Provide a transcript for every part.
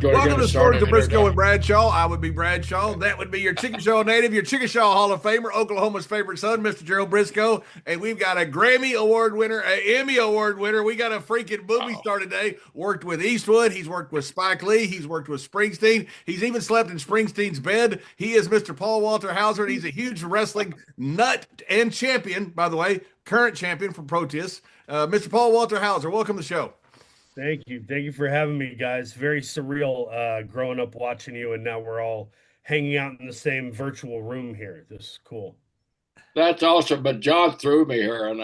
Welcome to to start Stories an of Brisco and introduction. Bradshaw. I would be Bradshaw. That would be your Chickasaw native, your Chickasaw Hall of Famer, Oklahoma's favorite son, Mr. Gerald Brisco. And we've got a Grammy Award winner, an Emmy Award winner. We got a freaking movie Oh, star today. Worked with Eastwood. He's worked with Spike Lee. He's worked with Springsteen. He's even slept in Springsteen's bed. He is Mr. Paul Walter Hauser, and he's a huge wrestling nut and champion, by the way, current champion from Proteus. Mr. Paul Walter Hauser, welcome to the show. Thank you. Thank you for having me, guys. Very surreal growing up watching you, and now we're all hanging out in the same virtual room here. This is cool. that's awesome. But John threw me here,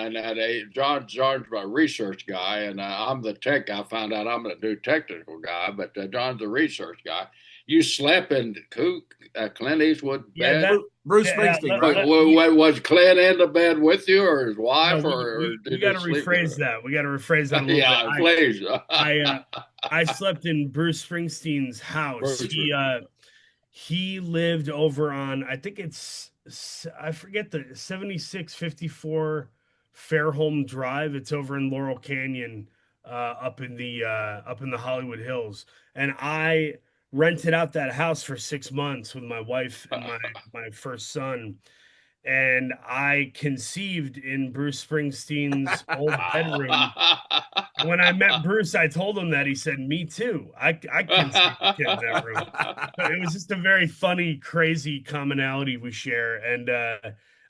John's my research guy, and I'm the tech. I found out I'm the new technical guy, but John's the research guy. You slept in Clint Eastwood Yeah, bed. that. Bruce Yeah, Springsteen, right? Was Clint in the bed with you, or his no, wife, or we did got they to sleep rephrase together? that. We got to rephrase that a little bit. Yeah, please. I slept in Bruce Springsteen's house. Bruce, He lived over on, I think I forget, the 7654 Fairholme Drive. It's over in Laurel Canyon, up in the Hollywood Hills. And I rented out that house for 6 months with my wife and my first son. And I conceived in Bruce Springsteen's old bedroom. And when I met Bruce, I told him that. He said, "Me too. I conceived a kid in that room." So it was just a very funny, crazy commonality we share. And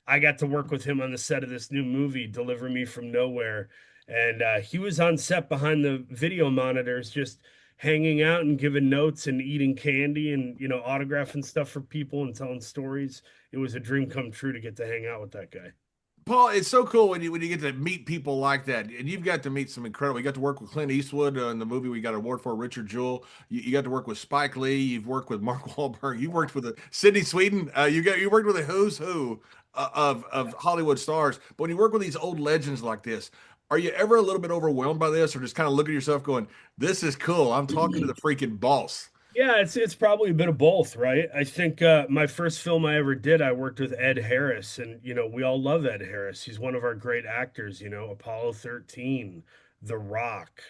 I got to work with him on the set of this new movie, Deliver Me from Nowhere. And he was on set behind the video monitors, just hanging out and giving notes and eating candy and, autographing stuff for people and telling stories. It was a dream come true to get to hang out with that guy. Paul, it's so cool when you get to meet people like that, and you've got to meet some incredible. You got to work with Clint Eastwood in the movie we got an award for, Richard Jewell. You got to work with Spike Lee. You've worked with Mark Wahlberg. You worked with Sydney Sweden. You worked with a who's who of Hollywood stars. But when you work with these old legends like this, are you ever a little bit overwhelmed by this, or just kind of look at yourself going, "This is cool. I'm talking to the freaking boss." Yeah, it's probably a bit of both, right? I think my first film I ever did, I worked with Ed Harris, and we all love Ed Harris. He's one of our great actors, Apollo 13, The Rock,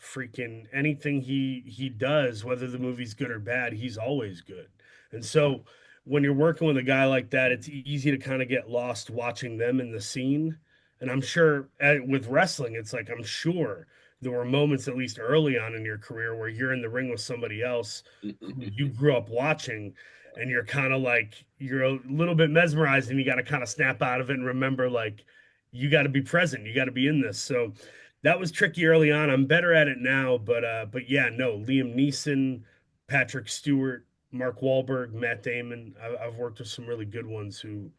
freaking anything he does, whether the movie's good or bad, he's always good. And so when you're working with a guy like that, it's easy to kind of get lost watching them in the scene. And I'm sure with wrestling, it's like I'm sure there were moments, at least early on in your career, where you're in the ring with somebody else who you grew up watching, and you're kind of like you're a little bit mesmerized, and you got to kind of snap out of it and remember, like, you got to be present, you got to be in this. So that was tricky early on. I'm better at it now, but yeah, no, Liam Neeson, Patrick Stewart, Mark Wahlberg, Matt Damon. I've worked with some really good ones who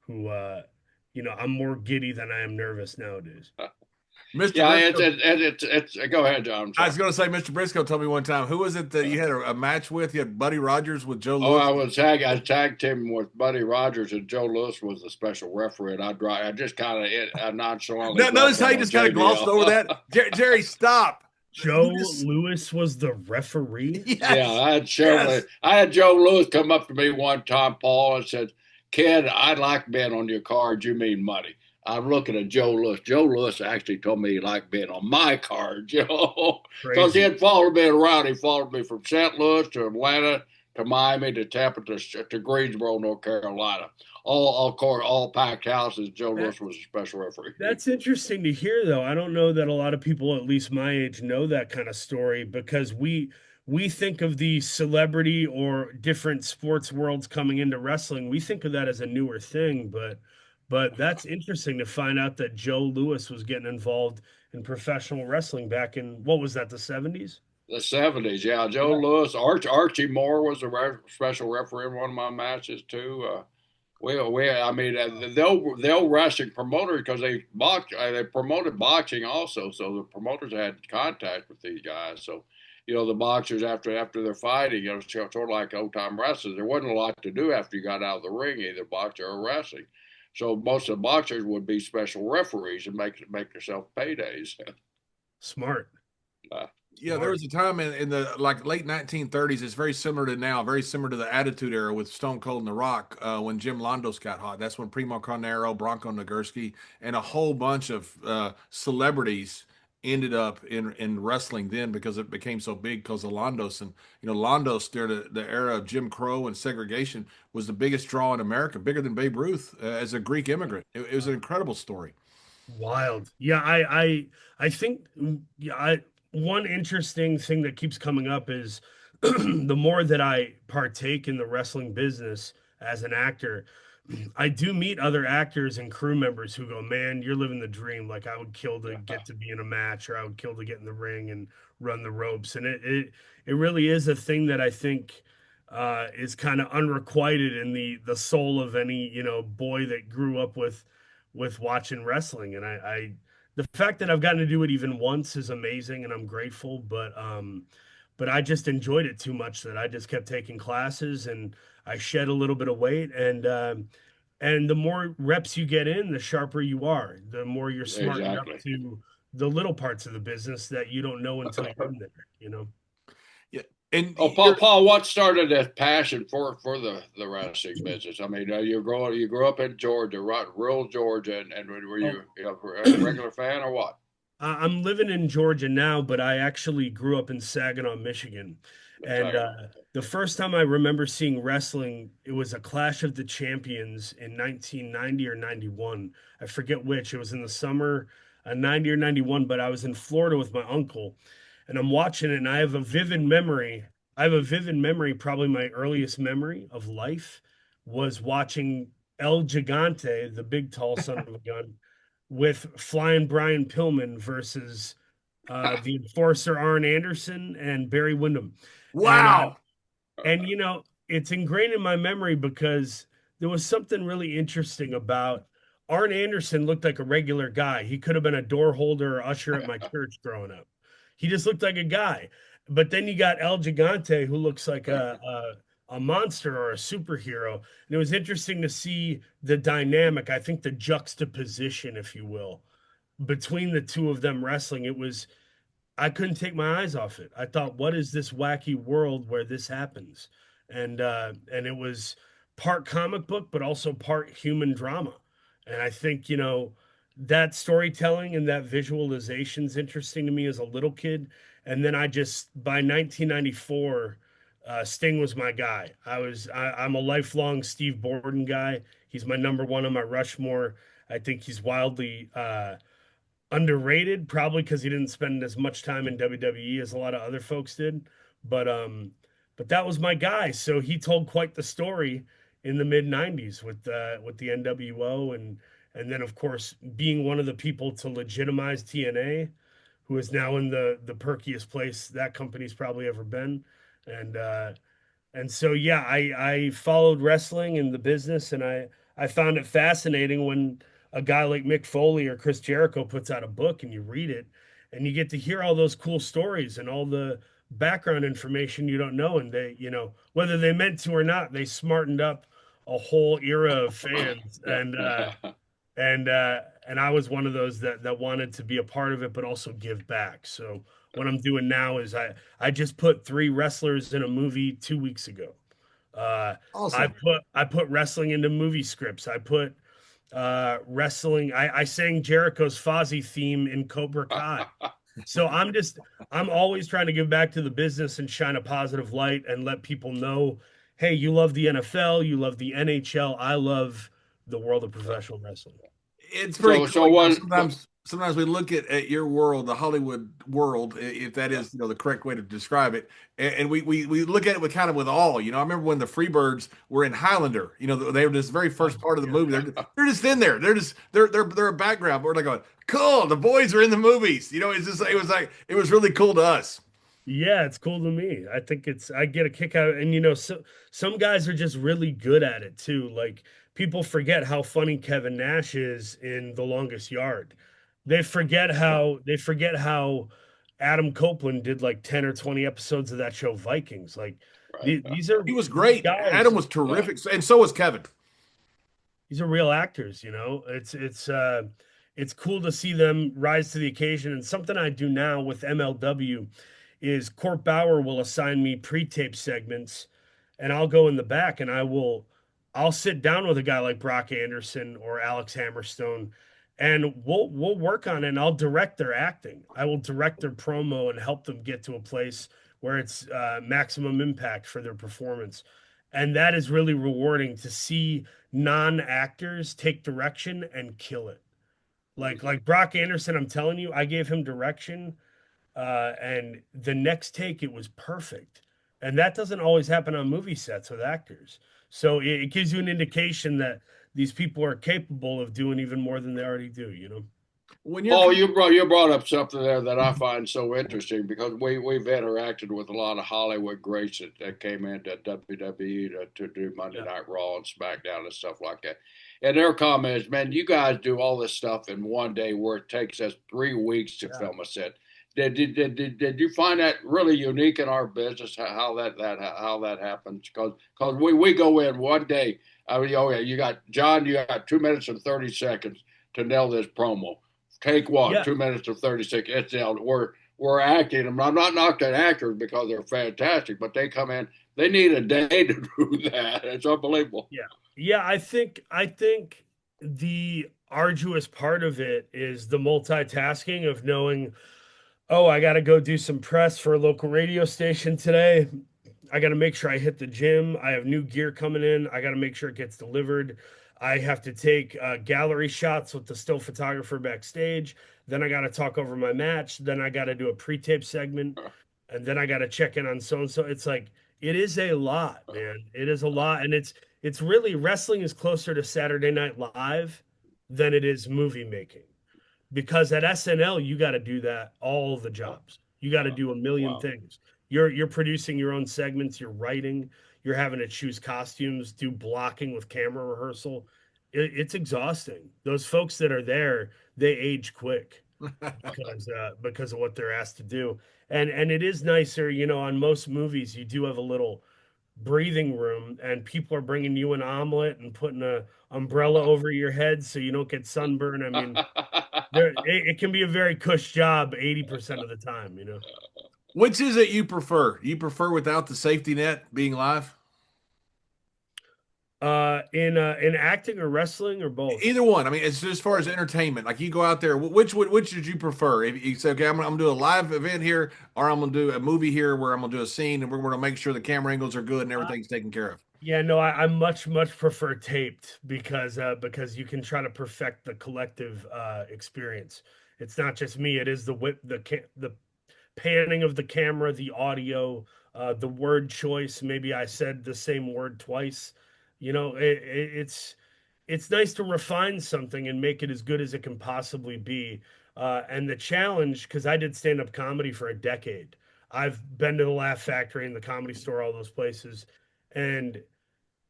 I'm more giddy than I am nervous nowadays. Mr. Yeah, Briscoe, it's. Go ahead, John. I'm I sorry. was going to say, Mr. Briscoe told me one time, who was it that you had a match with? You had Buddy Rogers with Joe Oh, Lewis. I tagged him with Buddy Rogers, and Joe Lewis was the special referee, and I just kind of nonchalantly No, dropped notice how him you on just kind of glossed over JBL. that. Jerry, stop. Joe Lewis was the referee. Yeah, Yes, Shirley. yes. I had Joe Lewis come up to me one time, Paul, and said, "Kid, I like being on your card. You mean money?" I'm looking at Joe Lewis. Joe Lewis actually told me he liked being on my card, Joe, because he Crazy. had followed me around. He followed me from St. Louis to Atlanta to Miami to Tampa to Greensboro, North Carolina. All of course, all packed houses. Joe That Lewis was a special referee. that's interesting to hear, though. I don't know that a lot of people, at least my age, know that kind of story because we think of the celebrity or different sports worlds coming into wrestling. We think of that as a newer thing, but that's interesting to find out that Joe Lewis was getting involved in professional wrestling back in what was that, the 70s? The '70s, yeah. Joe Yeah. Lewis, Archie Moore was a special referee in one of my matches too. I mean, they'll wrestling promoters because they promoted boxing also, so the promoters had contact with these guys. So, the boxers after they're fighting, sort of like old time wrestlers, there wasn't a lot to do after you got out of the ring, either boxing or wrestling. So most of the boxers would be special referees and make themselves paydays. Smart. Uh, Yeah, there Smart. was a time in the like late 1930s. It's very similar to now, very similar to the Attitude Era with Stone Cold and The Rock when Jim Londos got hot. That's when Primo Carnero, Bronco Nagurski, and a whole bunch of celebrities ended up in wrestling then because it became so big because of Londos. And Londos during the era of Jim Crow and segregation was the biggest draw in America, bigger than Babe Ruth as a Greek immigrant. It was an incredible story. Wild. Yeah, I think yeah, one interesting thing that keeps coming up is the more that I partake in the wrestling business as an actor, I do meet other actors and crew members who go, "Man, you're living the dream. Like I would kill to get to be in a match, or I would kill to get in the ring and run the ropes." And it really is a thing that I think is kind of unrequited in the soul of any boy that grew up with watching wrestling. And I the fact that I've gotten to do it even once is amazing, and I'm grateful. But I just enjoyed it too much that I just kept taking classes, and I shed a little bit of weight. And the more reps you get in, the sharper you are. The more you're smartened up Exactly. to the little parts of the business that you don't know until you're in there. Yeah, and Oh, Paul, what started that passion for the wrestling business? I mean, you grew up in Georgia, right, rural Georgia, and were Oh, you a regular fan or what? I'm living in Georgia now, but I actually grew up in Saginaw, Michigan. And Saginaw. the first time I remember seeing wrestling, it was a Clash of the Champions in 1990 or 91. I forget which. It was in the summer, 90 or 91, but I was in Florida with my uncle, and I'm watching it, and I have a vivid memory. I have a vivid memory, probably my earliest memory of life was watching El Gigante, the big tall son of a gun, with Flying Brian Pillman versus the enforcer Arn Anderson and Barry Windham. And wow. it's ingrained in my memory because there was something really interesting about Arn Anderson looked like a regular guy. He could have been a door holder or usher at my church growing up. He just looked like a guy. But then you got El Gigante, who looks like a monster or a superhero. And it was interesting to see the dynamic, I think the juxtaposition, if you will, between the two of them wrestling. I couldn't take my eyes off it. I thought, what is this wacky world where this happens? And it was part comic book, but also part human drama. And I think, that storytelling and that visualization is interesting to me as a little kid. And then by 1994, Sting was my guy. I'm a lifelong Steve Borden guy. He's my number one on my Rushmore. I think he's wildly underrated, probably because he didn't spend as much time in WWE as a lot of other folks did. But that was my guy. So he told quite the story in the mid '90s with the NWO, and then of course being one of the people to legitimize TNA, who is now in the perkiest place that company's probably ever been. And so yeah, I followed wrestling in the business, and I found it fascinating when a guy like Mick Foley or Chris Jericho puts out a book and you read it and you get to hear all those cool stories and all the background information you don't know. And they, whether they meant to or not, they smartened up a whole era of fans. Yeah. And I was one of those that wanted to be a part of it, but also give back. So what I'm doing now is I just put 3 wrestlers in a movie 2 weeks ago. Awesome. I put wrestling into movie scripts. I put wrestling. I sang Jericho's Fozzy theme in Cobra Kai. So I'm always trying to give back to the business and shine a positive light and let people know, hey, you love the NFL, you love the NHL, I love the world of professional wrestling. It's very So cool. so what? Sometimes we look at your world, the Hollywood world, if that Yeah. is the correct way to describe it, and we look at it with kind of with awe. I remember when the Freebirds were in Highlander. They were this very first part of the movie. They're just in there. They're a background. We're like going, cool. The boys are in the movies. It's just it was really cool to us. Yeah, it's cool to me. I get a kick out, and some guys are just really good at it too. Like people forget how funny Kevin Nash is in The Longest Yard. They forget how Adam Copeland did like 10 or 20 episodes of that show Vikings. Like Right. He was these great. Adam guys, was Yeah. terrific, and so was Kevin. these are real actors. It's cool to see them rise to the occasion. And something I do now with MLW is Court Bauer will assign me pre-tape segments, and I'll go in the back and I'll sit down with a guy like Brock Anderson or Alex Hammerstone, and we'll work on it, and I'll direct their acting. I will direct their promo and help them get to a place where it's maximum impact for their performance. And that is really rewarding to see non-actors take direction and kill it. Like Brock Anderson, I'm telling you, I gave him direction, and the next take it was perfect. And that doesn't always happen on movie sets with actors. So it gives you an indication that these people are capable of doing even more than they already do, you know? When you're Oh, you brought up something there that I find so interesting because we've interacted with a lot of Hollywood greats that came into WWE to do Monday Yeah. Night Raw and SmackDown and stuff like that. And their comment is, man, you guys do all this stuff in one day where it takes us 3 weeks to Yeah. film a set. Did you find that really unique in our business? How that happens? Because we go in one day. I mean, oh yeah, you got John. You got 2 minutes and 30 seconds to nail this promo. Take one, Yeah. 2 minutes and 36. It's out. We're acting. I'm not knocking actors because they're fantastic, but they come in. They need a day to do that. It's unbelievable. Yeah. Yeah, I think the arduous part of it is the multitasking of knowing, oh, I got to go do some press for a local radio station today. I got to make sure I hit the gym. I have new gear coming in. I got to make sure it gets delivered. I have to take gallery shots with the still photographer backstage. Then I got to talk over my match. Then I got to do a pre-tape segment, and then I got to check in on so and so. It's like it is a lot, man. It is a lot, and it's really wrestling is closer to Saturday Night Live than it is movie making because at SNL you got to do that all the jobs. You got to do a million Wow. things. You're producing your own segments, you're writing, you're having to choose costumes, do blocking with camera rehearsal. It's exhausting. Those folks that are there, they age quick because of what they're asked to do. And it is nicer, you know, on most movies you do have a little breathing room and people are bringing you an omelet and putting a umbrella over your head so you don't get sunburn. I mean, it can be a very cush job 80% of the time, you know. Which is it you prefer? You prefer without the safety net being live? In acting or wrestling or both. Either one. I mean, it's as far as entertainment. Like you go out there, which did you prefer? If you say, okay, I'm gonna do a live event here, or I'm gonna do a movie here where I'm gonna do a scene, and we're gonna make sure the camera angles are good and Uh, everything's taken care of. yeah, no, I much prefer taped because you can try to perfect the collective experience. It's not just me; it is the whip, the panning of the camera, the audio, the word choice. Maybe I said the same word twice. You know, it's nice to refine something and make it as good as it can possibly be. And the challenge, because I did stand up comedy for a decade, I've been to the Laugh Factory and the Comedy Store, all those places, and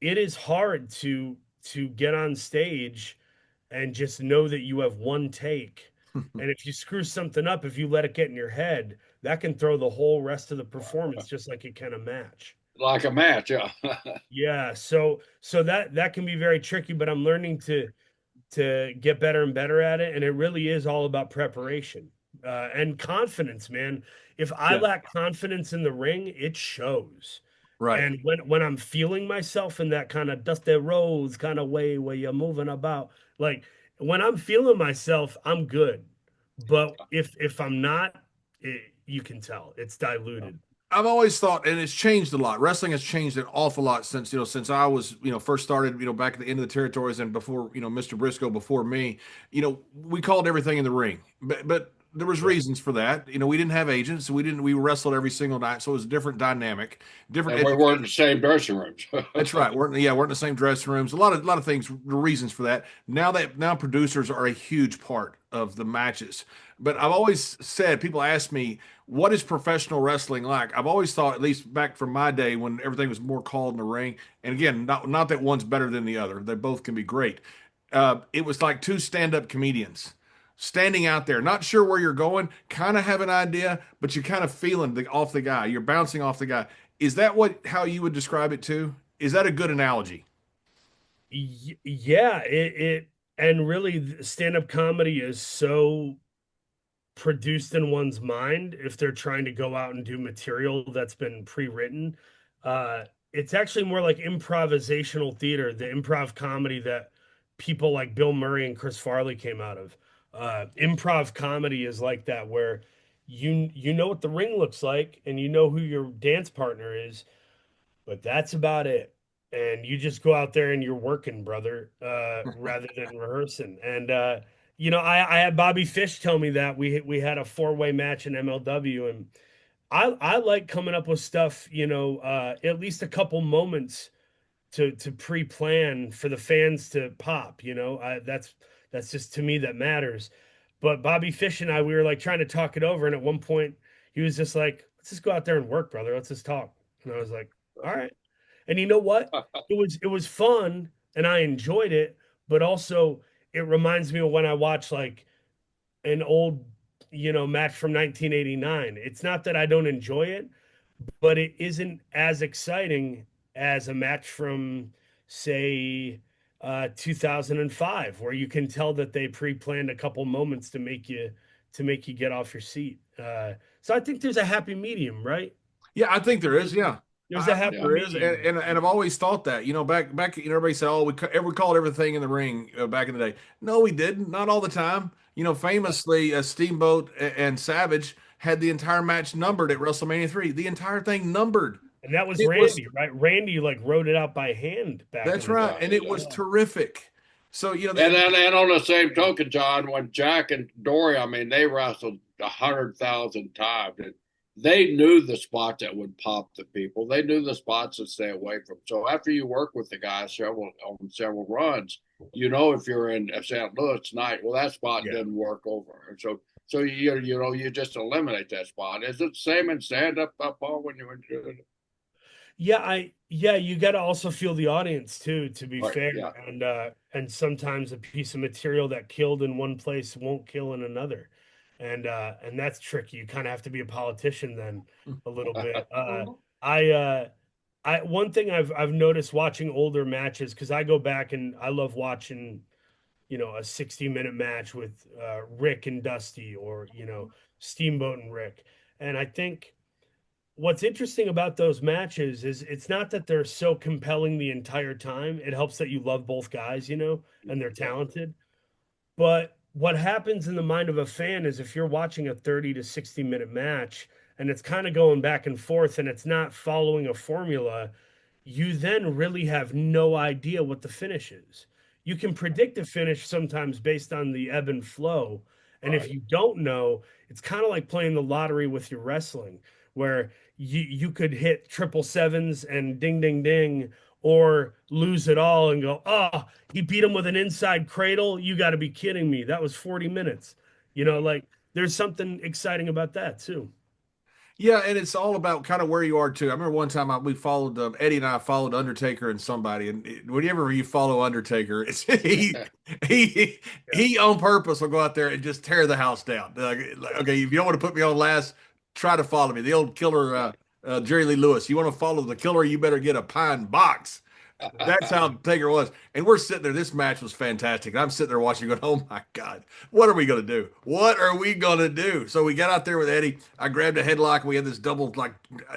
it is hard to get on stage and just know that you have one take. And if you screw something up, if you let it get in your head, that can throw the whole rest of the performance just like it can a match. Like a match, yeah. Yeah, so that can be very tricky, but I'm learning to get better and better at it, and it really is all about preparation and confidence, man. If I Yeah. lack confidence in the ring, it shows. Right. And when I'm feeling myself in that kind of Dusty Rhodes kind of way where you're moving about, like when I'm feeling myself, I'm good. But if I'm not, you can tell it's diluted. I've always thought, and it's changed a lot. Wrestling has changed an awful lot since since I was first started back at the end of the territories and before Mr. Briscoe before me. We called everything in the ring, but there was Yeah. reasons for that. We didn't have agents, so we wrestled every single night, so it was a different dynamic, different And we were in education. the same dressing rooms. That's right. We're in the same dressing rooms. A lot of things, the reasons for that. Now producers are a huge part of the matches. But I've always said, people ask me, what is professional wrestling like? I've always thought, at least back from my day when everything was more called in the ring, and again, not that one's better than the other. They both can be great. It was like two stand-up comedians standing out there, not sure where you're going, kind of have an idea, but you're kind of feeling off the guy. You're bouncing off the guy. Is that how you would describe it too? Is that a good analogy? Yeah, it and really stand-up comedy is so produced in one's mind if they're trying to go out and do material that's been pre-written. Uh, it's actually more like improvisational theater, the improv comedy that people like Bill Murray and Chris Farley came out of. Improv comedy is like that, where you know what the ring looks like and you know who your dance partner is, but that's about it. And you just go out there and you're working, brother, rather than rehearsing. And I had Bobby Fish tell me that we had a four-way match in MLW, and I like coming up with stuff, at least a couple moments to pre-plan for the fans to pop. That's just to me that matters. But Bobby Fish and I, we were like trying to talk it over, and at one point he was just like, "Let's just go out there and work, brother. Let's just talk." And I was like, "All right." And you know what? It was fun, and I enjoyed it. But also, it reminds me of when I watch like an old, match from 1989. It's not that I don't enjoy it, but it isn't as exciting as a match from, say, 2005, where you can tell that they pre-planned a couple moments to make you get off your seat. So I think there's a happy medium, right? Yeah, I think there is. Yeah, There's I a think happy Yeah. there is, medium. and I've always thought that. Back, everybody said, "Oh, we called everything in the ring back in the day." No, we didn't. Not all the time. Famously, Steamboat and Savage had the entire match numbered at WrestleMania 3. The entire thing numbered. And that was It was Randy, right? Randy like wrote it out by hand back in That's the right, day. Yeah, and it was yeah. terrific. So And then, and on the same token, John, when Jack and Dory, I mean, they wrestled 100,000 times. And they knew the spots that would pop the people. They knew the spots to stay away from. So after you work with the guys several runs, if you're in St. Louis tonight, well, that spot Yeah. didn't work over, and so you just eliminate that spot. Is it the same in stand up, Paul, when you were doing it? Yeah, you got to also feel the audience too, to be Right. fair. Yeah. And sometimes a piece of material that killed in one place won't kill in another. And that's tricky. You kind of have to be a politician then a little bit. I I one thing I've noticed watching older matches, because I go back and I love watching, a 60-minute match with Rick and Dusty, or, Steamboat and Rick. And I think what's interesting about those matches is it's not that they're so compelling the entire time. It helps that you love both guys, and they're Yeah. talented. But what happens in the mind of a fan is, if you're watching a 30 to 60-minute match and it's kind of going back and forth and it's not following a formula, you then really have no idea what the finish is. You can predict a finish sometimes based on the ebb and flow. And if Right. you don't know, it's kind of like playing the lottery with your wrestling, where you could hit triple sevens and ding, ding, ding, or lose it all and go, "Oh, he beat him with an inside cradle. You got to be kidding me. That was 40 minutes." Like, there's something exciting about that too. Yeah, and it's all about kind of where you are too. I remember one time we followed Eddie and I followed Undertaker and somebody, and whenever you follow Undertaker, it's he Yeah. he on purpose will go out there and just tear the house down. Okay, if you don't want to put me on last, try to follow me. The old killer, Jerry Lee Lewis. You want to follow the killer, you better get a pine box. That's how Taker was. And we're sitting there. This match was fantastic. And I'm sitting there watching, going, "Oh my God, what are we going to do? What are we going to do?" So we got out there with Eddie. I grabbed a headlock. And we had this double, like,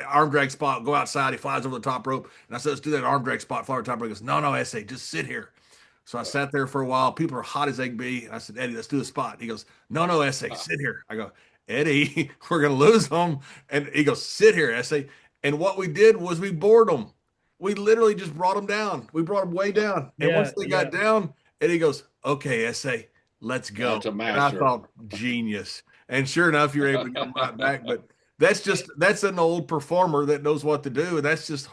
arm drag spot. Go outside. He flies over the top rope. And I said, "Let's do that arm drag spot, fly over the top rope." He goes, "No, no, SA, just sit here." So I sat there for a while. People are hot as they can be. And I said, "Eddie, let's do the spot." He goes, "No, no, SA, sit here." I go, "Eddie, we're going to lose them." And he goes, "Sit here, SA." And what we did was we bored them. We literally just brought them down. We brought them way down. And once Yeah, they got yeah. down, Eddie goes, "Okay, SA, let's go." That's a And I master. thought, genius. And sure enough, you were able to get them right back. But that's an old performer that knows what to do. And that's just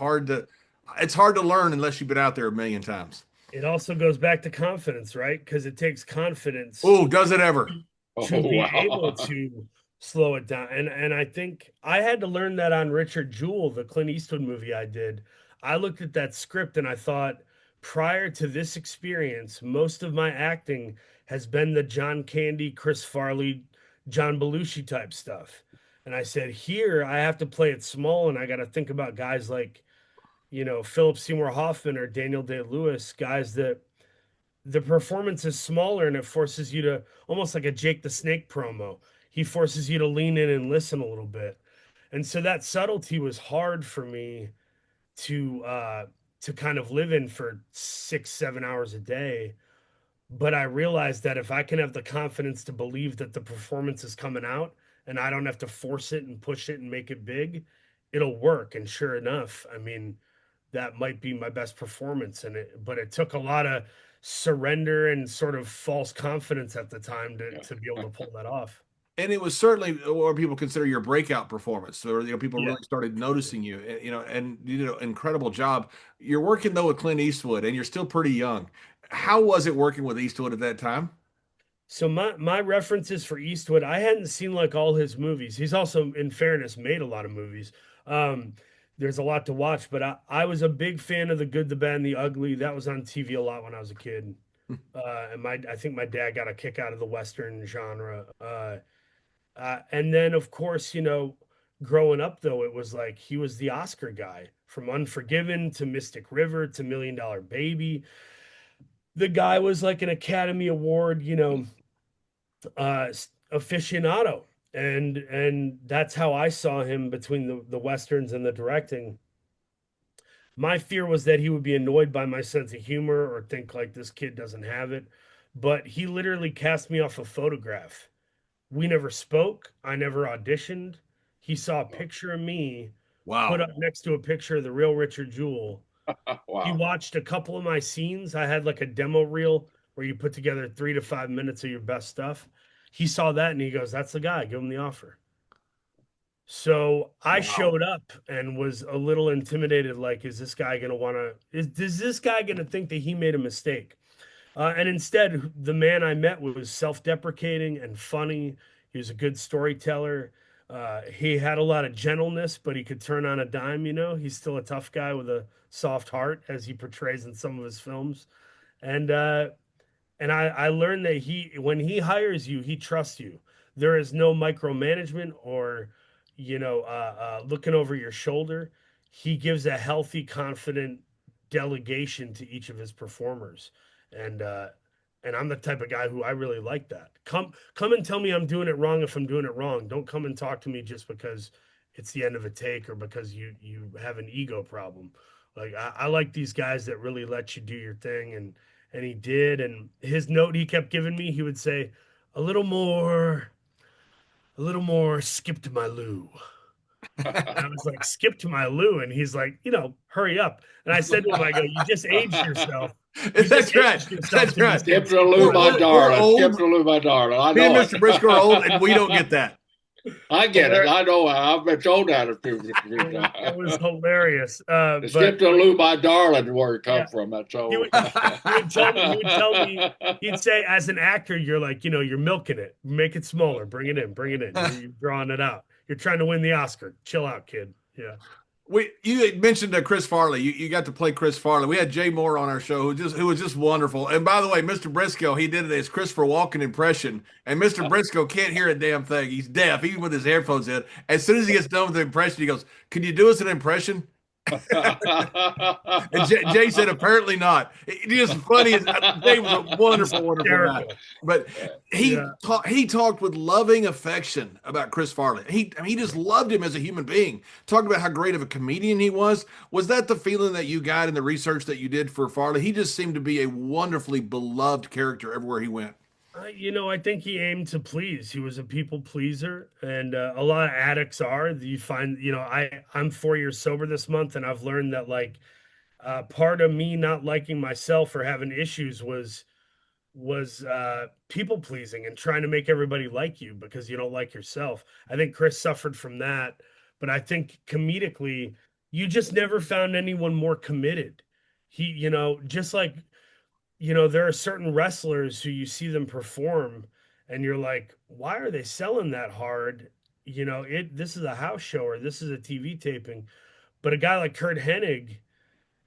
it's hard to learn unless you've been out there a million times. It also goes back to confidence, right? Because it takes confidence Oh, does it ever? Oh, to be able wow. to slow it down. And I think I had to learn that on Richard Jewell, the Clint Eastwood movie I did. I looked at that script and I thought, prior to this experience, most of my acting has been the John Candy, Chris Farley, John Belushi type stuff. And I said, here I have to play it small, and I got to think about guys like, Philip Seymour Hoffman or Daniel Day-Lewis, guys that the performance is smaller and it forces you to, almost like a Jake the Snake promo. He forces you to lean in and listen a little bit. And so that subtlety was hard for me to kind of live in for 6, 7 hours a day. But I realized that if I can have the confidence to believe that the performance is coming out and I don't have to force it and push it and make it big, it'll work. And sure enough, I mean, that might be my best performance in it. But it took a lot of surrender and sort of false confidence at the time to be able to pull that off. And it was certainly what people consider your breakout performance. So, people Yeah. really started noticing you, and you did an incredible job. You're working though with Clint Eastwood, and you're still pretty young. How was it working with Eastwood at that time? So my references for Eastwood, I hadn't seen like all his movies. He's also, in fairness, made a lot of movies. Um, there's a lot to watch, but I was a big fan of The Good, the Bad, and the Ugly. That was on TV a lot when I was a kid. And I think my dad got a kick out of the Western genre. And then, of course, growing up though, it was like he was the Oscar guy from Unforgiven to Mystic River to Million Dollar Baby. The guy was like an Academy Award, aficionado, and that's how I saw him between the westerns and the directing. My fear was that he would be annoyed by my sense of humor or think like this kid doesn't have it, but he literally cast me off a photograph. We never spoke. I never auditioned. He saw a picture of me put Wow. up next to a picture of the real Richard Jewell. He Wow. watched a couple of my scenes. I had like a demo reel where you put together 3 to 5 minutes of your best stuff. He saw that and he goes, "That's the guy. Give him the offer." So I Wow. showed up and was a little intimidated. Like, is this guy going to want to? Is this guy going to think that he made a mistake? And instead, the man I met was self-deprecating and funny. He was a good storyteller. He had a lot of gentleness, but he could turn on a dime. He's still a tough guy with a soft heart, as he portrays in some of his films. And I learned that when he hires you, he trusts you. There is no micromanagement or looking over your shoulder. He gives a healthy, confident delegation to each of his performers, and I'm the type of guy who I really like that. Come and tell me I'm doing it wrong if I'm doing it wrong. Don't come and talk to me just because it's the end of a take or because you have an ego problem. Like I like these guys that really let you do your thing, and he did. And his note he kept giving me, he would say, a little more, a little more, skip to my loo. And I was like, skip to my loo. And he's like, hurry up. And I said to him, I go, you just aged yourself. You just That's right. aged yourself That's to be right. Skip saying to the skip to loo, my my loo. We're darling. Skip old. to the loo, my darling. I Me and know it. Mr. Briscoe are old, and we don't get that. I get it. I know. I've been told that a few It was times. hilarious. Skip to the loo, my darling, where it Yeah, come from. That's he all. would he would tell me, he'd say, as an actor, you're like, you're milking it. Make it smaller. Bring it in. Bring it in. You're drawing it out. You're trying to win the Oscar. Chill out, kid. Yeah. You had mentioned Chris Farley. You got to play Chris Farley. We had Jay Moore on our show who was just wonderful. And by the way, Mr. Briscoe, he did it as Christopher Walken impression. And Mr. Briscoe can't hear a damn thing. He's deaf, even with his earphones in. As soon as he gets done with the impression, he goes, "Can you do us an impression?" And Jay said, "Apparently not." It is funny. Jay was a wonderful, wonderful guy. Hysterical. But Yeah. he talked with loving affection about Chris Farley. He just loved him as a human being. Talked about how great of a comedian he was. Was that the feeling that you got in the research that you did for Farley? He just seemed to be a wonderfully beloved character everywhere he went. I think he aimed to please. He was a people pleaser, and a lot of addicts are. You find, I'm 4 years sober this month, and I've learned that like part of me not liking myself or having issues was people pleasing and trying to make everybody like you because you don't like yourself. I think Chris suffered from that, but I think comedically, you just never found anyone more committed. Just like there are certain wrestlers who you see them perform and you're like, why are they selling that hard? This is a house show or this is a TV taping. But a guy like Kurt Hennig,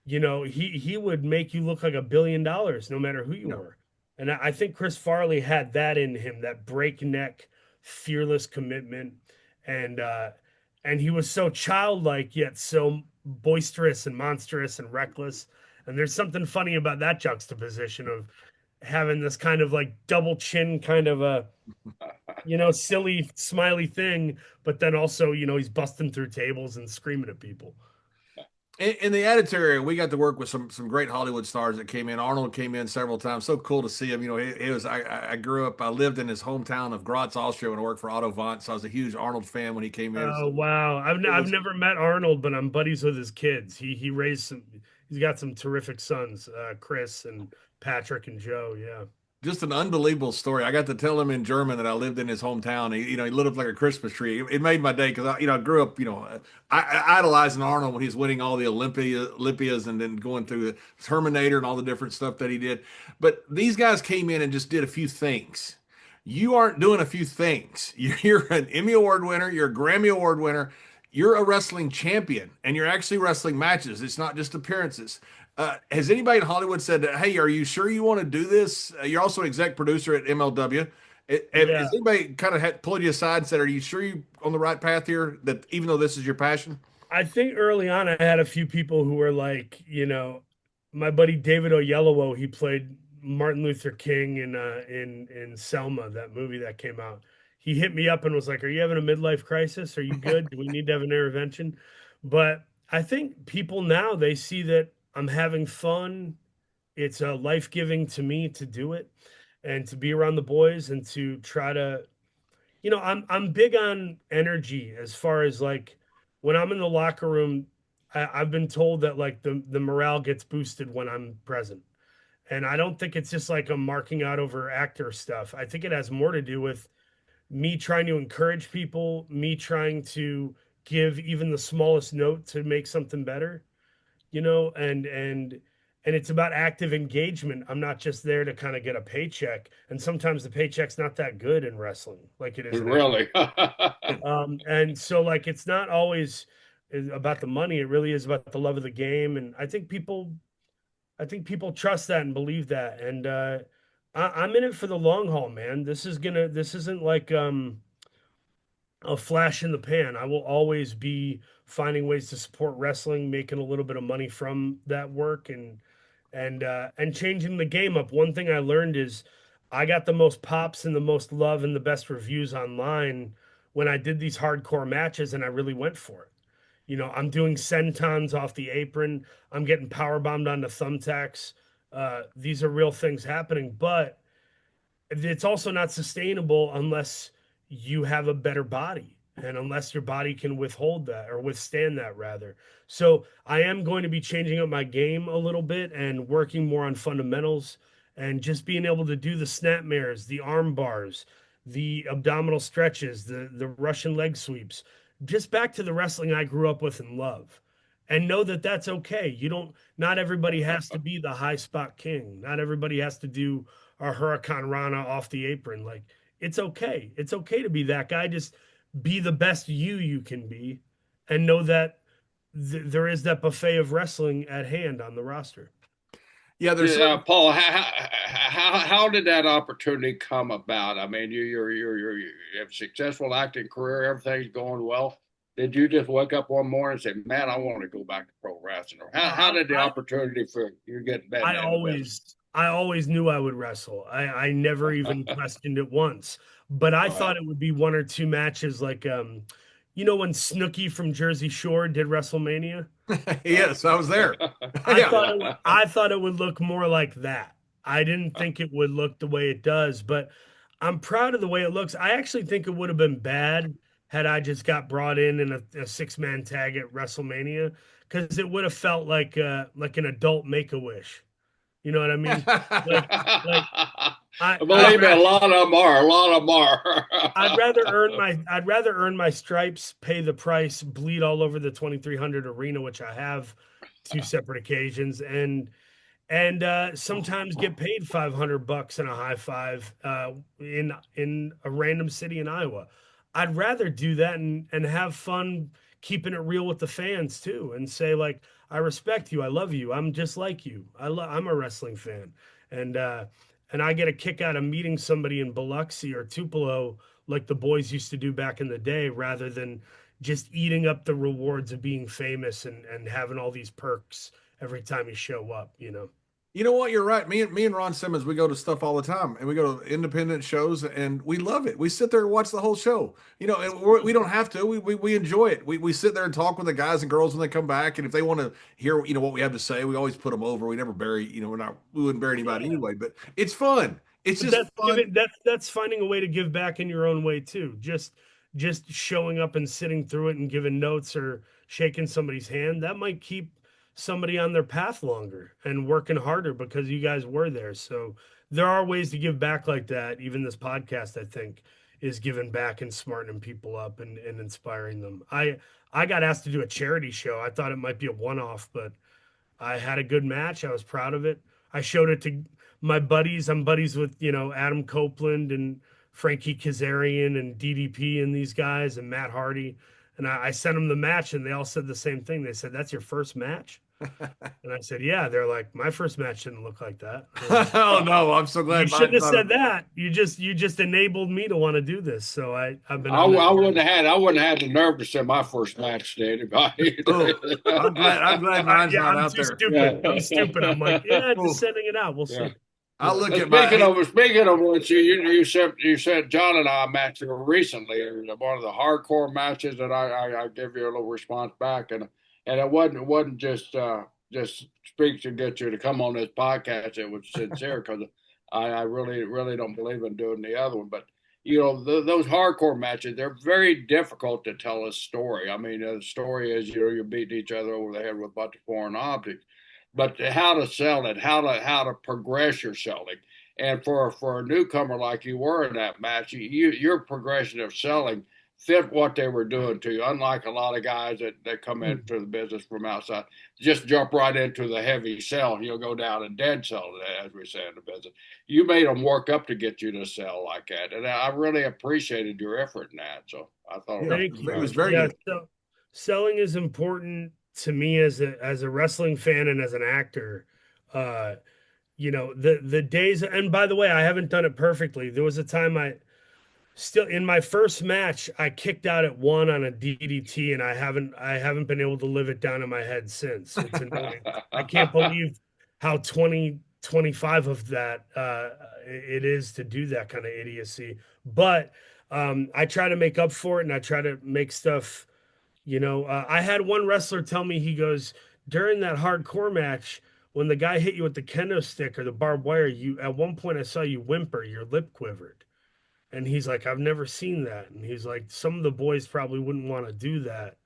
he would make you look like $1 billion no matter who you No. were. And I think Chris Farley had that in him, that breakneck, fearless commitment. And he was so childlike yet so boisterous and monstrous and reckless. And there's something funny about that juxtaposition of having this kind of like double chin kind of a silly smiley thing, but then also he's busting through tables and screaming at people. In the attitude area, we got to work with some great Hollywood stars that came in. Arnold came in several times. So cool to see him. You know, it was I grew up. I lived in his hometown of Graz, Austria, when I worked for Otto Wandt. So I was a huge Arnold fan when he came in. Oh So wow, it I've was never met Arnold, but I'm buddies with his kids. He raised some. He's got some terrific sons, Chris and Patrick and Joe. Yeah. just an unbelievable story. I got to tell him in German that I lived in his hometown. He lit up like a Christmas tree. It made my day because I grew up, I idolizing Arnold when he's winning all the Olympias and then going through the Terminator and all the different stuff that he did. But these guys came in and just did a few things. You aren't doing a few things. You're an Emmy Award winner. You're a Grammy Award winner. You're a wrestling champion, and you're actually wrestling matches. It's not just appearances. Has anybody in Hollywood said, "Hey, are you sure you want to do this?" You're also an exec producer at MLW. Yeah. Has anybody kind of pulled you aside and said, "Are you sure you on the right path here? That even though this is your passion." I think early on I had a few people who were like, my buddy David Oyelowo, he played Martin Luther King in Selma, that movie that came out. He hit me up and was like, "Are you having a midlife crisis? Are you good? Do we need to have an intervention?" But I think people now they see that I'm having fun. It's life-giving to me to do it and to be around the boys and to try to I'm big on energy as far as like when I'm in the locker room, I've been told that like the morale gets boosted when I'm present. And I don't think it's just like I'm marking out over actor stuff. I think it has more to do with me trying to encourage people, me trying to give even the smallest note to make something better, and it's about active engagement. I'm not just there to kind of get a paycheck. And sometimes the paycheck's not that good in wrestling like it is in acting. Really? And so like it's not always about the money. It really is about the love of the game. And I think people trust that and believe that. And I'm in it for the long haul, man. This isn't like a flash in the pan. I will always be finding ways to support wrestling, making a little bit of money from that work and changing the game up. One thing I learned is I got the most pops and the most love and the best reviews online when I did these hardcore matches and I really went for it. I'm doing sentons off the apron. I'm getting power bombed onto thumbtacks. These are real things happening, but it's also not sustainable unless you have a better body and unless your body can withhold that or withstand that rather. So I am going to be changing up my game a little bit and working more on fundamentals and just being able to do the snap mares, the arm bars, the abdominal stretches, the Russian leg sweeps, just back to the wrestling I grew up with and love. And know that that's okay. Not everybody has to be the high spot king. Not everybody has to do a Huracan Rana off the apron. Like it's okay. It's okay to be that guy. Just be the best you can be, and know that there is that buffet of wrestling at hand on the roster. Yeah, there's certain. Paul, how did that opportunity come about? I mean, you have a successful acting career, everything's going well. Did you just wake up one morning and say, "Man, I want to go back to pro wrestling"? Or how did the opportunity for you get that I in the business? always knew I would wrestle. I never even questioned it once. But I Right. thought it would be one or two matches like when Snooki from Jersey Shore did WrestleMania? Yes, I was there. I Yeah. thought I thought it would look more like that. I didn't think it would look the way it does, but I'm proud of the way it looks. I actually think it would have been bad had I just got brought in a six-man tag at WrestleMania because it would have felt like an adult Make-A-Wish. You know what I mean? Like like I'd Believe me, a lot of them are. A lot of them are. I'd rather earn my stripes, pay the price, bleed all over the 2300 arena, which I have two separate occasions, and sometimes get paid $500 and a high five in a random city in Iowa. I'd rather do that and have fun keeping it real with the fans too, and say like, I respect you, I love you, I'm just like you, I'm a wrestling fan, and I get a kick out of meeting somebody in Biloxi or Tupelo like the boys used to do back in the day, rather than just eating up the rewards of being famous and having all these perks every time you show up. You know what? You're right. Me and Ron Simmons, we go to stuff all the time, and we go to independent shows, and we love it. We sit there and watch the whole show. And we don't have to. We enjoy it. We sit there and talk with the guys and girls when they come back, and if they want to hear what we have to say, we always put them over. We never bury. We wouldn't bury anybody Yeah. anyway. But it's fun. It's But just that's fun. that's finding a way to give back in your own way too. Just showing up and sitting through it and giving notes or shaking somebody's hand, that might keep somebody on their path longer and working harder because you guys were there. So there are ways to give back like that. Even this podcast, I think, is giving back and smartening people up and inspiring them. I got asked to do a charity show. I thought it might be a one-off, but I had a good match. I was proud of it. I showed it to my buddies. I'm buddies with, Adam Copeland and Frankie Kazarian and DDP and these guys and Matt Hardy. And I sent them the match and they all said the same thing. They said, "That's your first match?" And I said, "Yeah." They're like, "My first match didn't look like that." Oh no, I'm so glad. You shouldn't have said that. You just enabled me to want to do this. So I've been. I wouldn't have had the nerve to say my first match to anybody. Oh, I'm glad mine's Yeah, not I'm out too there. stupid. I'm stupid. I'm like, yeah, Cool. just sending it out. We'll Yeah. see. I'll look at Speaking of which, you said John and I matched recently. It was one of the hardcore matches that I give you a little response back, and it wasn't just speak to get you to come on this podcast. It was sincere because I really don't believe in doing the other one, but those hardcore matches, they're very difficult to tell a story. I mean, the story is you're beating each other over the head with a bunch of foreign objects, but how to sell it, how to progress your selling. And for a newcomer like you were in that match, your progression of selling fit what they were doing to you. Unlike a lot of guys that come into the business from outside, just jump right into the heavy sell. You'll go down and dead sell, as we say in the business. You made them work up to get you to sell like that, and I really appreciated your effort in that. So I thought Thank you. It was very good. So selling is important to me as a wrestling fan and as an actor. The days, and by the way, I haven't done it perfectly. There was a time in my first match, I kicked out at 1 on a DDT, and I haven't been able to live it down in my head since. It's annoying. I can't believe how 25 of that it is to do that kind of idiocy. But I try to make up for it, and I try to make stuff. I had one wrestler tell me, he goes, during that hardcore match, when the guy hit you with the kendo stick or the barbed wire, at one point I saw you whimper, your lip quivered. And he's like, "I've never seen that." And he's like, "Some of the boys probably wouldn't want to do that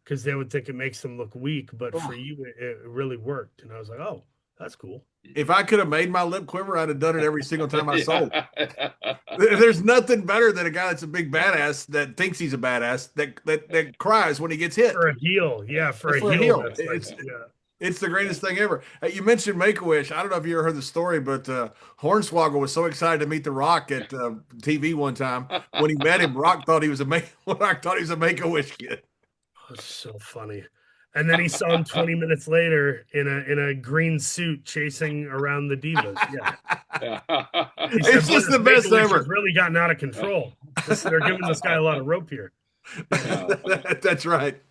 because they would think it makes them look weak. But for you, it really worked." And I was like, "Oh, that's cool." If I could have made my lip quiver, I'd have done it every single time I sold. There's nothing better than a guy that's a big badass that thinks he's a badass that cries when he gets hit. For a heel, yeah, for a For a heel. heel. That's like, yeah. It's the greatest thing ever. You mentioned Make-A-Wish. I don't know if you ever heard the story, but Hornswoggle was so excited to meet The Rock at TV one time. When he met him, Rock thought he was a Make-A-Wish kid. It's so funny. And then he saw him 20 minutes later in a green suit chasing around the divas. Yeah. It's just the best ever. Has really gotten out of control. They're giving this guy a lot of rope here. That's right.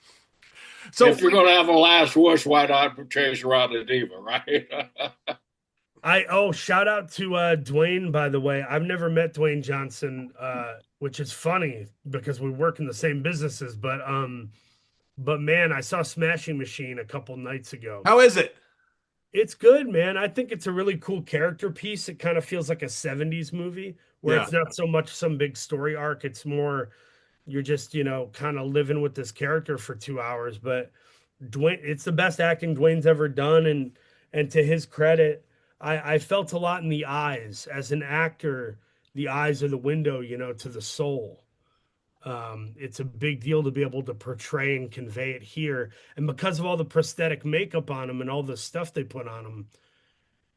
So if you're going to have a last wish, why not chase around the diva, right? Shout out to Dwayne, by the way. I've never met Dwayne Johnson, which is funny because we work in the same businesses. But man, I saw Smashing Machine a couple nights ago. How is it? It's good, man. I think it's a really cool character piece. It kind of feels like a 70s movie where it's not so much some big story arc. It's more you're just, kind of living with this character for 2 hours. But Dwayne, it's the best acting Dwayne's ever done. And to his credit, I felt a lot in the eyes. As an actor, the eyes are the window, to the soul. It's a big deal to be able to portray and convey it here. And because of all the prosthetic makeup on him and all the stuff they put on him,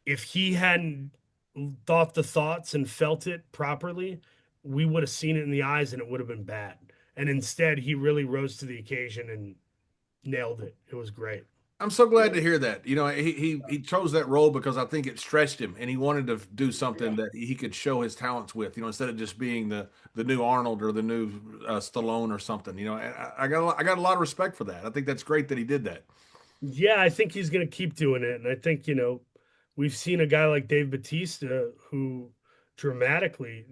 if he hadn't thought the thoughts and felt it properly, we would have seen it in the eyes and it would have been bad. And instead, he really rose to the occasion and nailed it. It was great. I'm so glad to hear that. He chose that role because I think it stretched him, and he wanted to do something that he could show his talents with. Instead of just being the new Arnold or the new Stallone or something. I got a lot of respect for that. I think that's great that he did that. Yeah, I think he's going to keep doing it, and I think we've seen a guy like Dave Batista who dramatically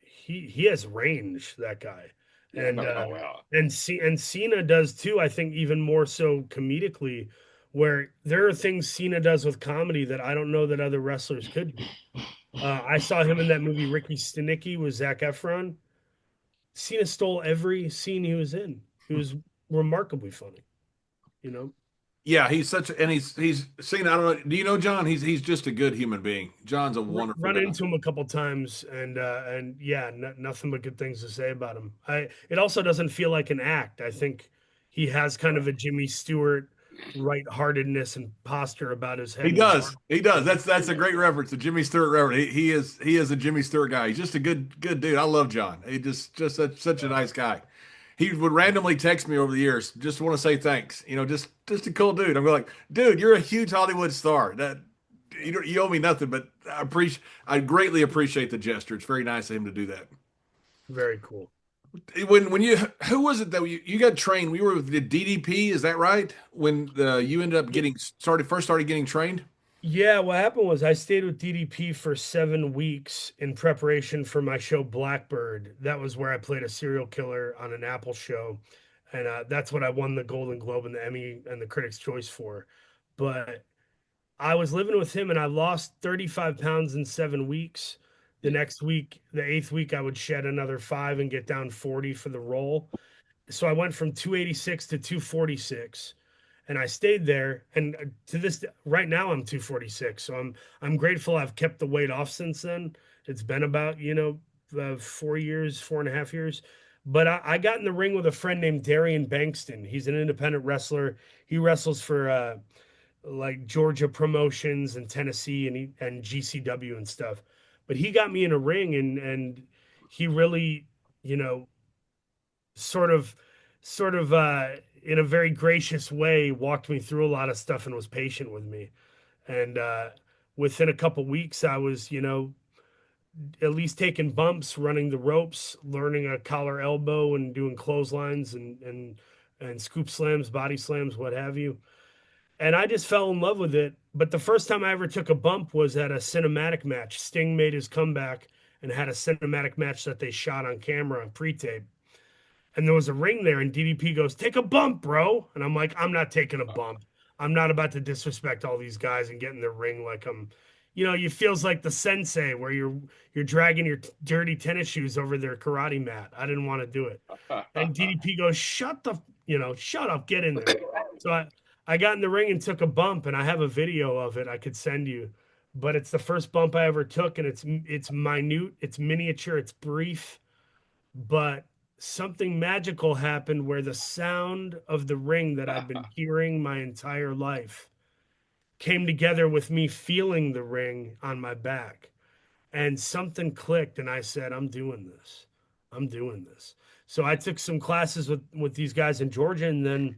he has range, that guy. Yeah, And no, oh well. and Cena does too, I think even more so comedically, where there are things Cena does with comedy that I don't know that other wrestlers could do. I saw him in that movie Ricky Stenicki with Zac Efron. Cena stole every scene he was in. He was remarkably funny, you know. Yeah, he's such a, and he's seen. I don't know. Do you know John? He's just a good human being. John's a wonderful Run guy. into him a couple times, and yeah, nothing but good things to say about him. I It also doesn't feel like an act. I think he has kind of a Jimmy Stewart right-heartedness and posture about his head He and his does. heart. He does. That's a great reference to Jimmy Stewart reference. He is a Jimmy Stewart guy. He's just a good dude. I love John. He just such a Yeah, nice guy. He would randomly text me over the years. Just want to say thanks. Just a cool dude. I'm like, dude, you're a huge Hollywood star. That you owe me nothing, but I greatly appreciate the gesture. It's very nice of him to do that. very cool. When you who was it that you got trained? We were with the DDP, is that right? When you ended up getting started getting trained? Yeah, what happened was I stayed with DDP for 7 weeks in preparation for my show Blackbird. That was where I played a serial killer on an Apple show, and that's what I won the Golden Globe and the Emmy and the Critics' Choice for. But I was living with him, and I lost 35 pounds in 7 weeks. The next week, the eighth week, I would shed another 5 and get down 40 for the role. So I went from 286 to 246, and I stayed there. And to this right now, I'm 246. So I'm grateful I've kept the weight off since then. It's been about 4 years, 4.5 years. But I got in the ring with a friend named Darian Bankston. He's an independent wrestler. He wrestles for like Georgia promotions and Tennessee and GCW and stuff. But he got me in a ring, and he really, you know, sort of in a very gracious way walked me through a lot of stuff and was patient with me. And within a couple weeks I was, at least taking bumps, running the ropes, learning a collar elbow and doing clotheslines and scoop slams, body slams, what have you. And I just fell in love with it. But the first time I ever took a bump was at a cinematic match. Sting made his comeback and had a cinematic match that they shot on camera on pre-tape. And there was a ring there, and DDP goes, "Take a bump, bro." And I'm like, "I'm not taking a bump. I'm not about to disrespect all these guys and get in the ring like I'm, you feels like the sensei where you're dragging your dirty tennis shoes over their karate mat. I didn't want to do it." And DDP goes, shut up, get in there. So I got in the ring and took a bump, and I have a video of it I could send you. But it's the first bump I ever took, and it's minute, it's miniature, it's brief, but something magical happened where the sound of the ring that I'd been hearing my entire life came together with me feeling the ring on my back, and something clicked, and I said, I'm doing this. I'm doing this. So I took some classes with these guys in Georgia, and then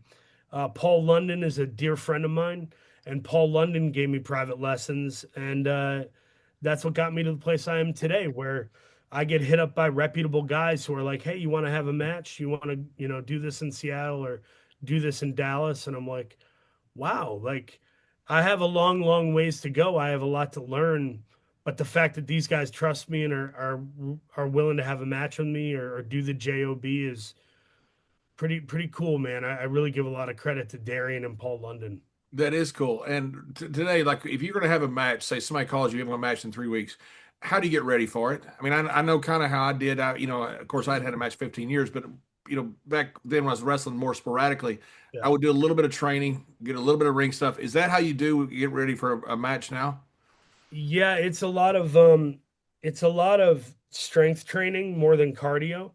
Paul London is a dear friend of mine, and Paul London gave me private lessons, and that's what got me to the place I am today, where I get hit up by reputable guys who are like, "Hey, you want to have a match? You want to, do this in Seattle or do this in Dallas?" And I'm like, "Wow, like I have a long, long ways to go. I have a lot to learn." But the fact that these guys trust me and are willing to have a match with me or do the job is pretty cool, man. I really give a lot of credit to Darian and Paul London. That is cool. And today, like if you're going to have a match, say somebody calls you, you have a match in 3 weeks. How do you get ready for it? I mean, I know kind of how I did. Of course, I had a match 15 years, but back then when I was wrestling more sporadically, Yeah. I would do a little bit of training, get a little bit of ring stuff. Is that how you do get ready for a match now? Yeah, it's a lot of strength training more than cardio.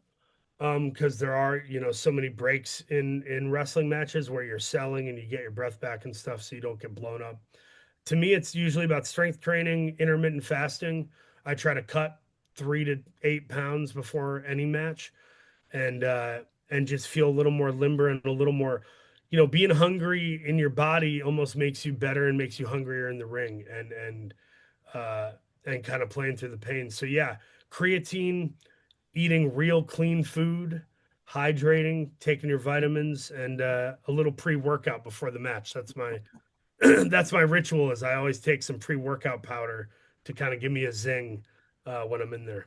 Because there are, so many breaks in wrestling matches where you're selling and you get your breath back and stuff so you don't get blown up. To me, it's usually about strength training, intermittent fasting. I try to cut 3 to 8 pounds before any match, and just feel a little more limber and a little more, being hungry in your body almost makes you better and makes you hungrier in the ring, uh and kind of playing through the pain. So yeah, creatine, eating real clean food, hydrating, taking your vitamins, and a little pre-workout before the match. That's my that's my ritual is I always take some pre-workout powder to kind of give me a zing when I'm in there.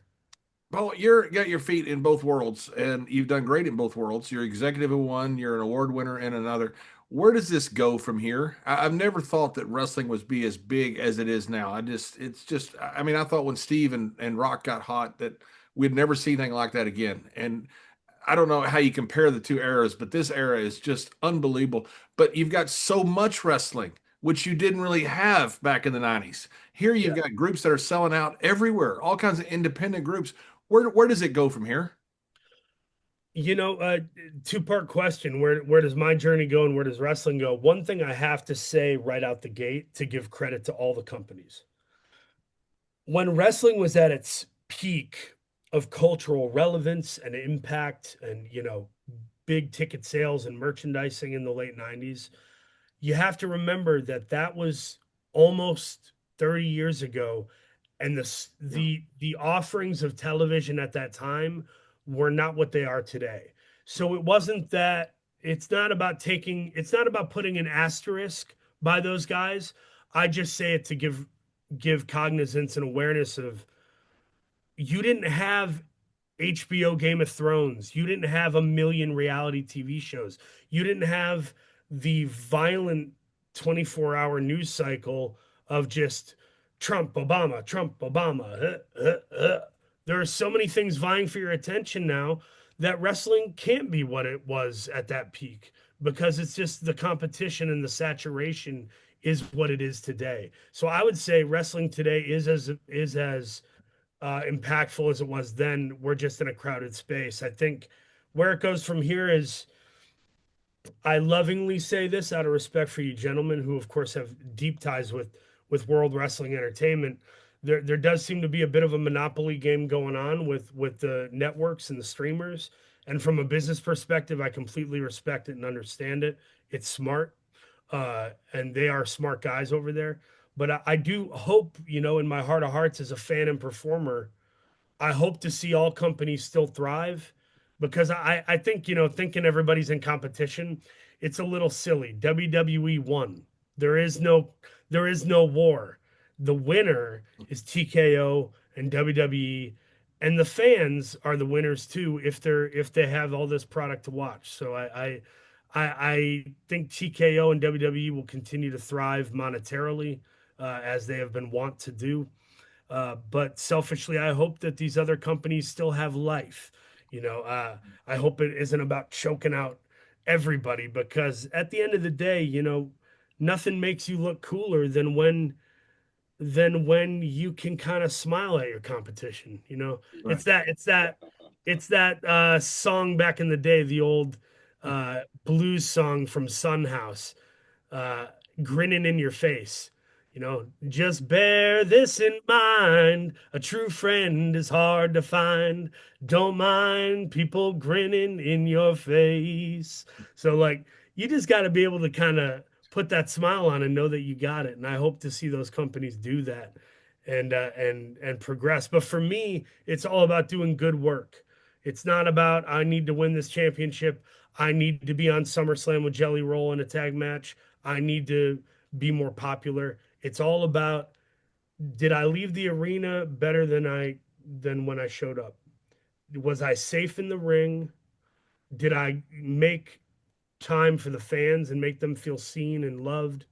Well, you're got your feet in both worlds, and you've done great in both worlds. You're executive in one, you're an award winner in another. Where does this go from here? I've never thought that wrestling was be as big as it is now. It's just, I mean, I thought when Steve and Rock got hot that we'd never see anything like that again. And I don't know how you compare the two eras, but this era is just unbelievable. But you've got so much wrestling, which you didn't really have back in the 90s. Here you've Yeah. got groups that are selling out everywhere, all kinds of independent groups. Where does it go from here? You know, two-part question. Where does my journey go and where does wrestling go? One thing I have to say right out the gate to give credit to all the companies. When wrestling was at its peak of cultural relevance and impact and, big ticket sales and merchandising in the late 90s, you have to remember that that was almost 30 years ago, and Yeah, the offerings of television at that time were not what they are today. So it wasn't that it's not about putting an asterisk by those guys. I just say it to give cognizance and awareness of you didn't have HBO Game of Thrones. You didn't have a million reality TV shows. You didn't have the violent 24-hour news cycle of just Trump, Obama, Trump, Obama. There are so many things vying for your attention now that wrestling can't be what it was at that peak because it's just the competition and the saturation is what it is today. So I would say wrestling today is as impactful as it was then. We're just in a crowded space. I think where it goes from here is I lovingly say this out of respect for you gentlemen who of course have deep ties with World Wrestling Entertainment. There does seem to be a bit of a monopoly game going on with the networks and the streamers. And from a business perspective, I completely respect it and understand it. It's smart. And they are smart guys over there. But I do hope, in my heart of hearts as a fan and performer, I hope to see all companies still thrive because I think, thinking everybody's in competition, it's a little silly. WWE won. There is no there is no war. The winner is TKO and WWE, and the fans are the winners too if they have all this product to watch. So I think TKO and WWE will continue to thrive monetarily as they have been wont to do. But selfishly, I hope that these other companies still have life. I hope it isn't about choking out everybody because at the end of the day, nothing makes you look cooler than when you can kind of smile at your competition. right. It's that song back in the day, the old blues song from Sunhouse, uh, grinning in your face. Just bear this in mind. A true friend is hard to find. Don't mind people grinning in your face. So, like, you just got to be able to kind of put that smile on and know that you got it. And I hope to see those companies do that and progress. But for me, it's all about doing good work. It's not about I need to win this championship. I need to be on SummerSlam with Jelly Roll in a tag match. I need to be more popular. It's all about did I leave the arena better than when I showed up? Was I safe in the ring? Did I make time for the fans and make them feel seen and loved?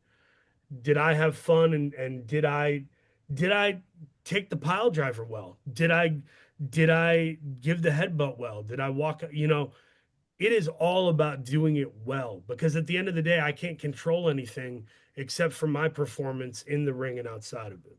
Did I have fun and did I take the pile driver well? Did I give the headbutt well? Did I walk, it is all about doing it well because at the end of the day, I can't control anything except for my performance in the ring and outside of it.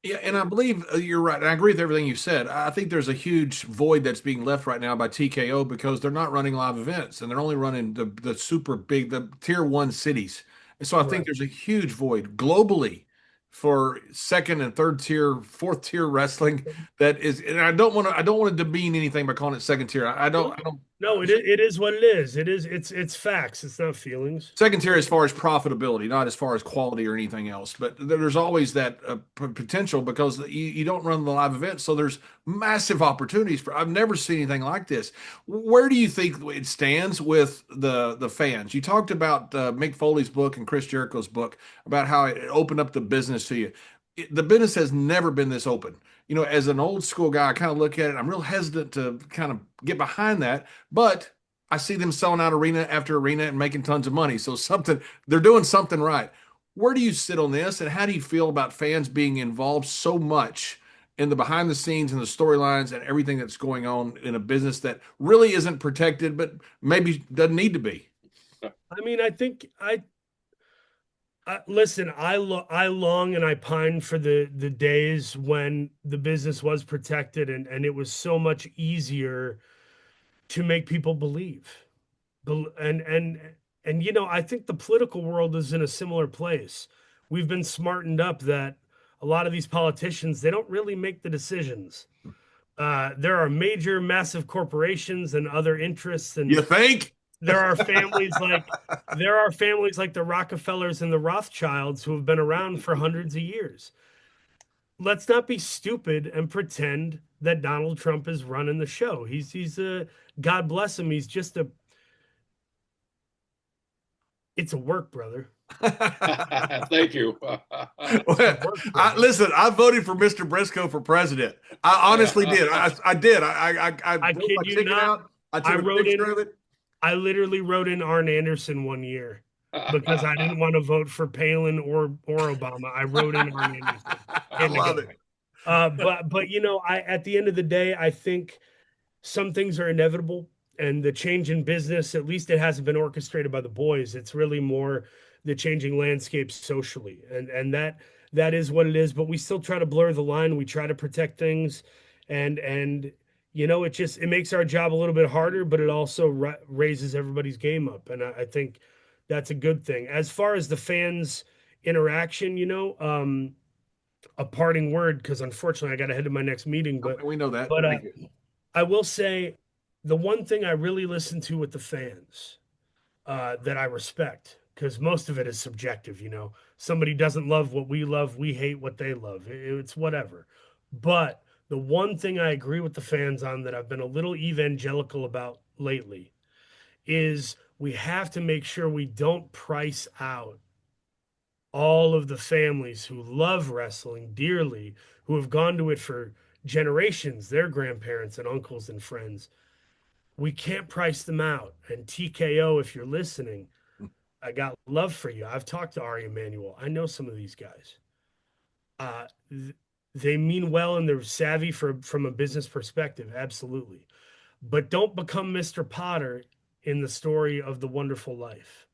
Yeah, and I believe you're right. And I agree with everything you said. I think there's a huge void that's being left right now by TKO because they're not running live events and they're only running the super big, the tier one cities. And so I think Right. there's a huge void globally for second and third tier, fourth tier wrestling that is, and I don't want to demean anything by calling it second tier. I don't, No, I don't, No, it is what it is. It's facts. It's not feelings. Second tier as far as profitability, not as far as quality or anything else. But there's always that potential because you don't run the live event, so there's massive opportunities for. I've never seen anything like this. Where do you think it stands with the fans? You talked about Mick Foley's book and Chris Jericho's book about how it opened up the business to you. The business has never been this open. You know, as an old school guy, I kind of look at it. I'm real hesitant to kind of get behind that, but I see them selling out arena after arena and making tons of money. So something they're doing something right. Where do you sit on this, and how do you feel about fans being involved so much in the behind the scenes and the storylines and everything that's going on in a business that really isn't protected, but maybe doesn't need to be? I mean, I think listen. I long and I pine for the days when the business was protected and it was so much easier to make people believe. And you know, I think the political world is in a similar place. We've been smartened up that a lot of these politicians, they don't really make the decisions. There are major, massive corporations and other interests, and You think? there are families like there are families like the Rockefellers and the Rothschilds who have been around for hundreds of years. Let's not be stupid and pretend that Donald Trump is running the show. He's a God bless him. He's just a it's a work, brother. Thank you. Listen, I voted for Mr. Briscoe for president. I honestly did. I did. I blew kid my you ticket not. out. I I took a wrote picture in. of it. I literally wrote in Arn Anderson one year because I didn't want to vote for Palin or Obama. I wrote in Arn Anderson. I love it. But you know, I at the end of the day, I think some things are inevitable, and the change in business, at least it hasn't been orchestrated by the boys. It's really more the changing landscape socially, and that is what it is. But we still try to blur the line. We try to protect things, and you know, it makes our job a little bit harder, but it also raises everybody's game up, and I think that's a good thing. As far as the fans interaction, you know, a parting word, because unfortunately I got to head to my next meeting, We know that. but Thank you. I will say the one thing I really listen to with the fans that I respect, because most of it is subjective, you know. Somebody doesn't love what we love, we hate what they love. It's whatever. But the one thing I agree with the fans on that I've been a little evangelical about lately is we have to make sure we don't price out all of the families who love wrestling dearly, who have gone to it for generations, their grandparents and uncles and friends. We can't price them out. And TKO, if you're listening, I got love for you. I've talked to Ari Emanuel. I know some of these guys. Uh, they mean well and they're savvy from a business perspective, absolutely. But don't become Mr. Potter in the story of The Wonderful Life.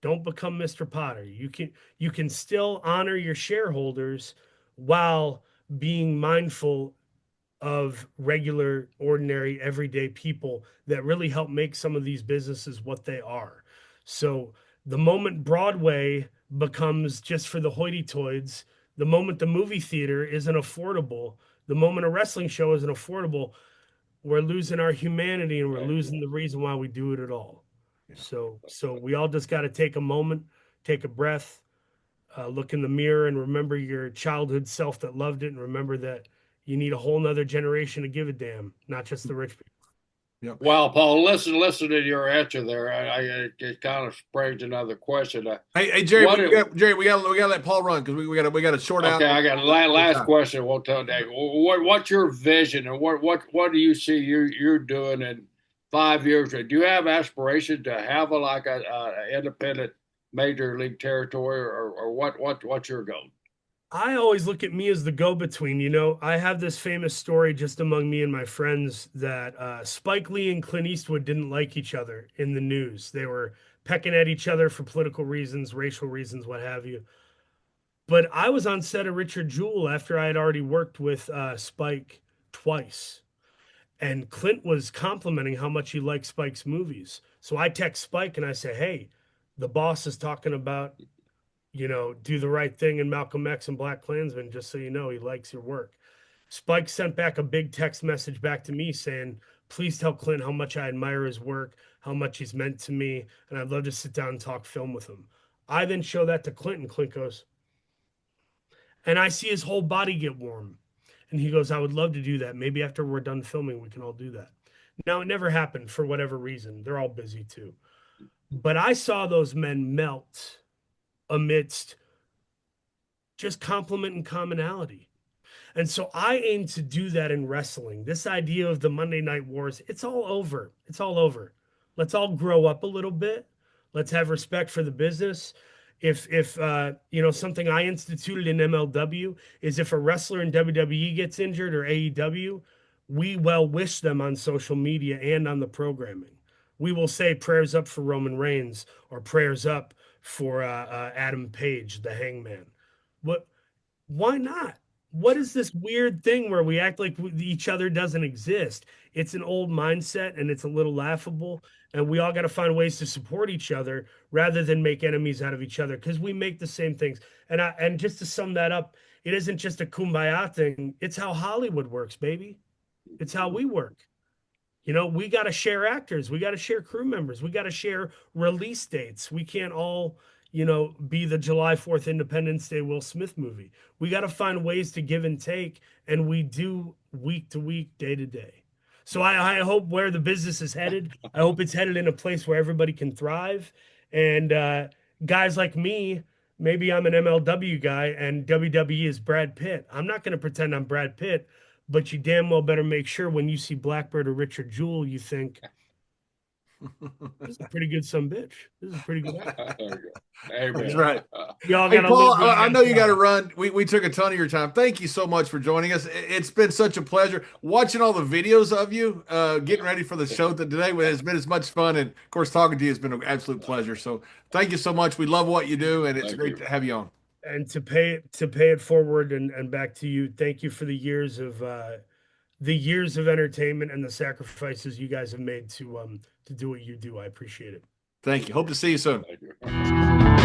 Don't become Mr. Potter. You can still honor your shareholders while being mindful of regular, ordinary, everyday people that really help make some of these businesses what they are. So the moment Broadway becomes just for the hoity-toits, the moment the movie theater isn't affordable, the moment a wrestling show isn't affordable, we're losing our humanity and we're losing the reason why we do it at all. Yeah. So we all just got to take a moment, take a breath, look in the mirror and remember your childhood self that loved it, and remember that you need a whole nother generation to give a damn, not just the rich people. Yep. Well, Paul, listen to your answer there. It kind of springs another question. Hey, Jerry, we got to let Paul run because we got to short out. Okay, I got last question. We'll tell Dave. What's your vision, and what do you see you're doing in 5 years? Do you have aspiration to have a independent major league territory, or what's your goal? I always look at me as the go-between. You know, I have this famous story just among me and my friends that Spike Lee and Clint Eastwood didn't like each other in the news. They were pecking at each other for political reasons, racial reasons, what have you. But I was on set of Richard Jewell after I had already worked with Spike twice. And Clint was complimenting how much he liked Spike's movies. So I text Spike and I say, hey, the boss is talking about, you know, Do the Right Thing and Malcolm X and Black Klansman, just so you know, he likes your work. Spike sent back a big text message back to me saying, Please tell Clint how much I admire his work, how much he's meant to me, and I'd love to sit down and talk film with him. I then show that to Clint, and Clint goes, and I see his whole body get warm. And he goes, I would love to do that. Maybe after we're done filming, we can all do that. Now, it never happened for whatever reason. They're all busy too. But I saw those men melt amidst just compliment and commonality. And so I aim to do that in wrestling. This idea of the Monday Night Wars, it's all over. It's all over. Let's all grow up a little bit. Let's have respect for the business. If something I instituted in MLW is if a wrestler in WWE gets injured or AEW, we well wish them on social media and on the programming. We will say prayers up for Roman Reigns or prayers up for Adam Page, the Hangman. What? Why not? What is this weird thing where we act like each other doesn't exist? It's an old mindset and it's a little laughable. And we all got to find ways to support each other rather than make enemies out of each other because we make the same things. And just to sum that up, it isn't just a kumbaya thing. It's how Hollywood works, baby. It's how we work. We got to share actors. We got to share crew members. We got to share release dates. We can't all be the July 4th Independence Day Will Smith movie. We got to find ways to give and take, and we do week to week, day to day. So I hope where the business is headed, I hope it's headed in a place where everybody can thrive. And guys like me, maybe I'm an MLW guy and WWE is Brad Pitt. I'm not going to pretend I'm Brad Pitt, but you damn well better make sure when you see Blackbird or Richard Jewell, you think, this is a pretty good son bitch. This is a pretty good actor. That's right. Y'all hey, gotta Paul, live, I know you got to run. We took a ton of your time. Thank you so much for joining us. It's been such a pleasure watching all the videos of you, getting ready for the show today. It's been as much fun, and of course, talking to you has been an absolute pleasure. So, thank you so much. We love what you do, and it's great to have you on. And to pay it forward and back to you, thank you for the years of entertainment and the sacrifices you guys have made to do what you do. I appreciate it. Thank you. Hope to see you soon. Thank you.